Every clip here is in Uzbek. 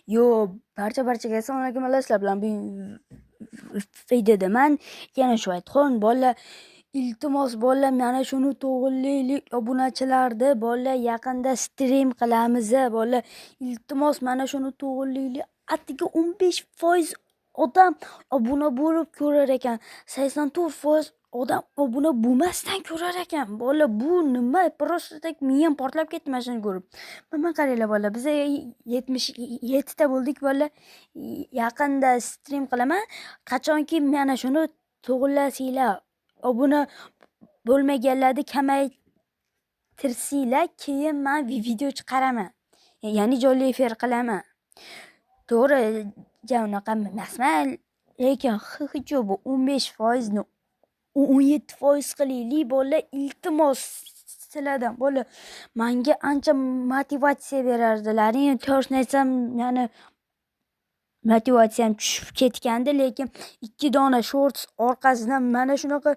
Yo, barchaga assalomu alaykum sizlar bilan bu videoda men yana shu aytgan bolalar iltimos bolalar mana shuni to'g'rilaylik obunachilarni bolalar yaqinda stream qilamiz bolalar iltimos mana shuni to'g'rilaylik atigi 15% odam obuna bo'lib ko'rar ekan 84% odam obuna bo'lmasdan ko'rar ekan bolalar bu nima просто tak miyam portlab ketdi mana shuni ko'rib mana qaranglar bolalar biz 77 ta bo'ldik bolalar yaqinda stream qilaman qachonki mana shuni to'g'rilasizlar obuna bo'lmaganlarni kamaytirsanglar keyin men video chiqaraman ya'ni jonli efir qilaman to'g'ri unaqa emasman lekin hech bu 15% ni 17% qilaylik bolalar iltimos sizlardan bolalar menga ancha motivatsiya berardilar to'g'risini aytsam ya'ni motivatsiyam tushib ketgandi lekin 2 dona shorts orqasidan mana shunaqa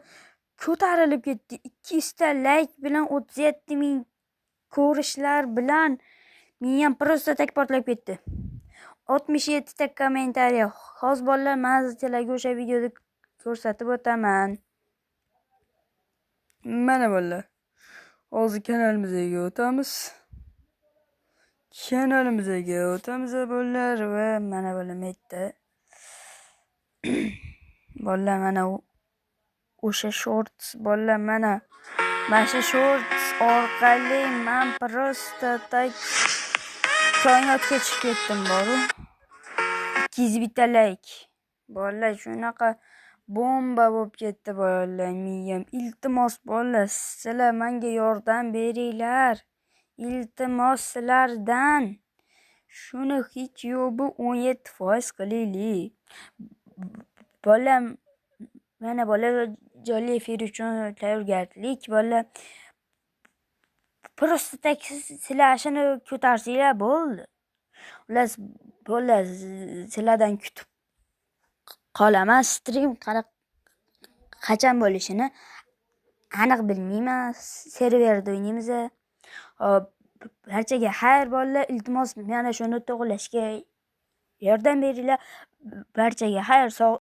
ko'tarilib ketdi 200 ta layk bilan 37 ming ko'rishlar bilan miyam просто tak portlab ketdi 67 ta kommentariy hozir bolalar men sizlarga o'sha videoda ko'rsatib o'taman mana bolalar hozir kanalimizga o'tamiz bolalar va mana bolalar metda bolalar mana o'sha shorts bolalar mana shu shorts orqali men просто tak koinotga chiqib ketdim boru 200 ta layk bolalar shunaqa bomba bo'lib ketdi bolalar miyam iltimos bolalar sizlar menga yordam beringlar iltimos sizlardan shuni hech yo'q bu 17% qilaylik bolalar mana bolalar jonli efir uchun tayyorgarlik bolalar просто tak sizlar shuni ko'tarsanglar bo'ldi bolalar sizlardan kutib qolaman stream qachon bo'lishini aniq bilmayman serverda o'ynaymiz barchaga xayr bolalar iltimos mana shuni to'g'rilashga yordam beringlar barchaga xayr